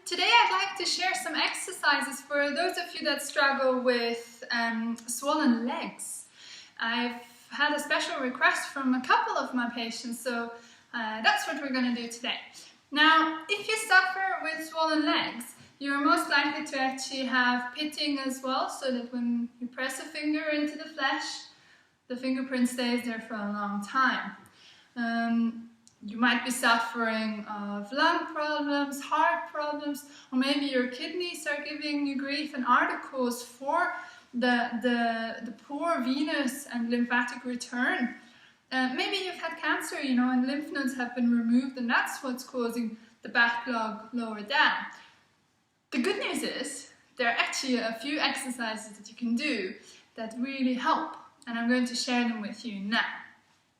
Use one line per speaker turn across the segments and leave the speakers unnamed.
Today I'd like to share some exercises for those of you that struggle with swollen legs. I've had a special request from a couple of my patients, so that's what we're going to do today. Now, if you suffer with swollen legs, you're most likely to actually have pitting as well, so that when you press a finger into the flesh, the fingerprint stays there for a long time. You might be suffering of lung problems, heart problems, or maybe your kidneys are giving you grief and are the cause for the poor venous and lymphatic return. Maybe you've had cancer, and lymph nodes have been removed, and that's what's causing the backlog lower down. The good news is there are actually a few exercises that you can do that really help, and I'm going to share them with you now.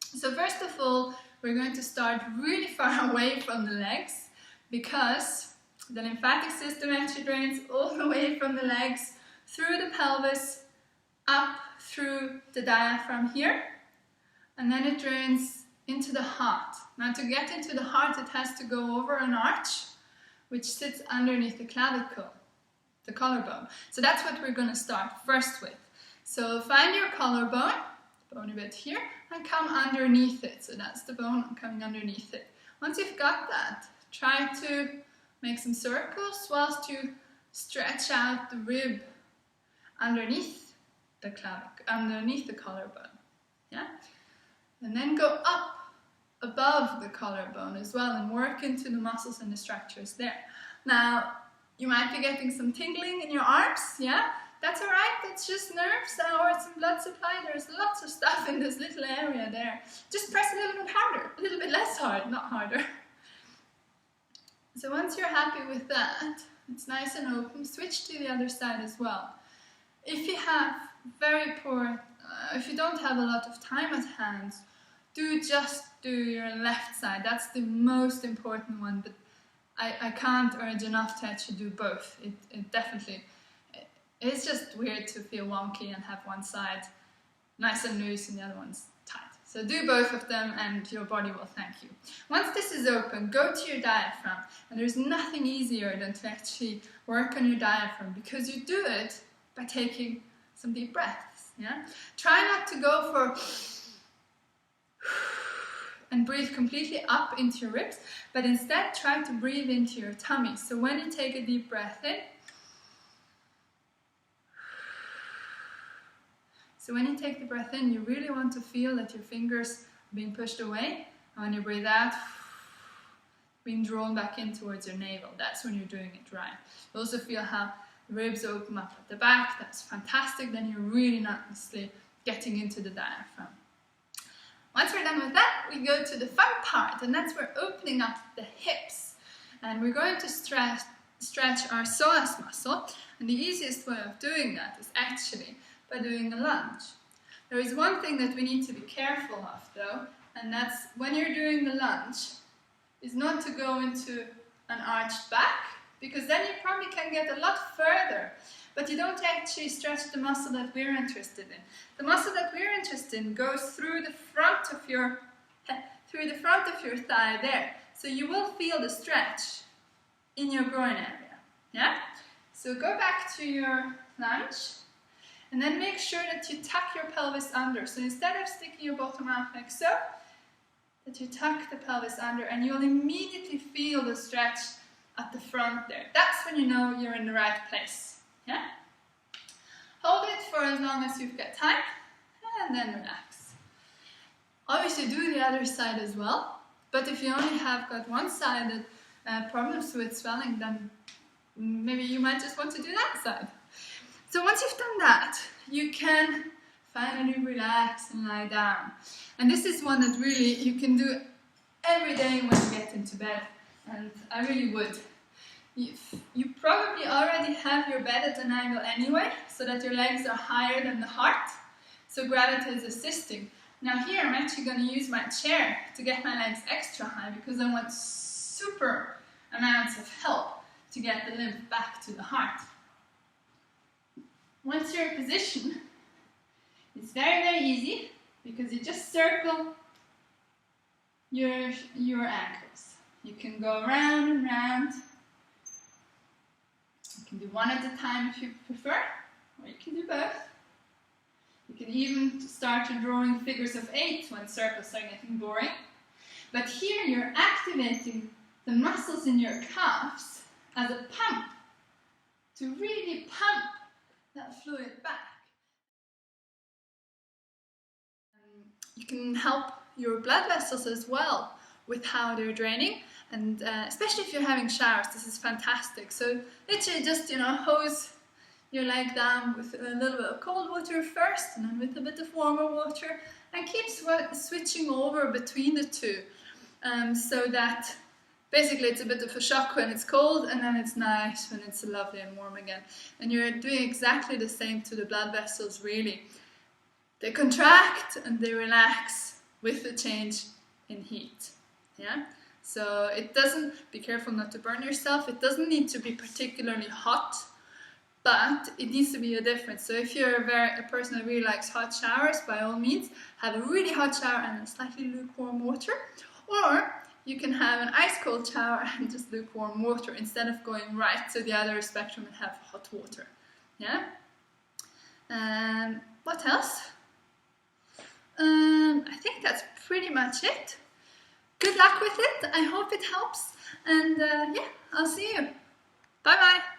So first of all, we're going to start really far away from the legs, because the lymphatic system actually drains all the way from the legs through the pelvis up through the diaphragm here, and then it drains into the heart. Now, to get into the heart, it has to go over an arch which sits underneath the clavicle, the collarbone. So that's what we're going to start first with. So find your collarbone, bony bit here, and come underneath it. So that's the bone coming underneath it. Once you've got that, try to make some circles whilst you stretch out the rib underneath the clavicle, underneath the collarbone. Yeah? And then go up above the collarbone as well and work into the muscles and the structures there. Now, you might be getting some tingling in your arms, yeah? That's alright, that's just nerves or some blood supply. There's lots of stuff in this little area there. Just press a little bit harder, a little bit less hard, not harder. So once you're happy with that, it's nice and open, switch to the other side as well. If you have very poor, if you don't have a lot of time at hand, just do your left side. That's the most important one, but I can't urge enough to actually do both. It definitely, it's just weird to feel wonky and have one side nice and loose and the other one's tight. So do both of them and your body will thank you. Once this is open, go to your diaphragm. And there's nothing easier than to actually work on your diaphragm, because you do it by taking some deep breaths. Yeah? Try not to go for and breathe completely up into your ribs, but instead try to breathe into your tummy. So when you take a deep breath in, so when you take the breath in, you really want to feel that your fingers are being pushed away, and when you breathe out, being drawn back in towards your navel. That's when you're doing it right. You also feel how the ribs open up at the back. That's fantastic. Then you're really nicely getting into the diaphragm. Once we're done with that, we go to the fun part, and that's we're opening up the hips. And we're going to stretch our psoas muscle, and the easiest way of doing that is actually by doing a lunge. There is one thing that we need to be careful of though, and that's when you're doing the lunge, is not to go into an arched back, because then you probably can get a lot further, but you don't actually stretch the muscle that we're interested in. The muscle that we're interested in goes through the front of your thigh there. So you will feel the stretch in your groin area. Yeah? So go back to your lunge, and then make sure that you tuck your pelvis under. So instead of sticking your bottom out like so, that you tuck the pelvis under, and you'll immediately feel the stretch at the front there. That's when you know you're in the right place. Yeah? Hold it for as long as you've got time, and then relax. Obviously do the other side as well, but if you only have got one-sided problems with swelling, then maybe you might just want to do that side. So once you've done that, you can finally relax and lie down. And this is one that really you can do every day when you get into bed, and I really would. You probably already have your bed at an angle anyway, so that your legs are higher than the heart, so gravity is assisting. Now here I'm actually going to use my chair to get my legs extra high, because I want super amounts of help to get the lymph back to the heart. Once you're in position, it's very, very easy, because you just circle your ankles. You can go round and round You can do one at a time if you prefer, or you can do both. You can even start drawing figures of 8 when circles are getting boring. But here you're activating the muscles in your calves as a pump to really pump that fluid back. You can help your blood vessels as well with how they're draining, and especially if you're having showers, this is fantastic. So literally just, hose your leg down with a little bit of cold water first, and then with a bit of warmer water, and keep switching over between the two, so that basically it's a bit of a shock when it's cold, and then it's nice when it's lovely and warm again. And you're doing exactly the same to the blood vessels, really. They contract and they relax with the change in heat. Yeah? So it doesn't, be careful not to burn yourself, it doesn't need to be particularly hot, but it needs to be a difference. So if you're a person that really likes hot showers, by all means, have a really hot shower and slightly lukewarm water, or you can have an ice cold shower and just lukewarm water instead of going right to the other spectrum and have hot water. Yeah? What else? I think that's pretty much it. Good luck with it. I hope it helps. And yeah, I'll see you. Bye bye.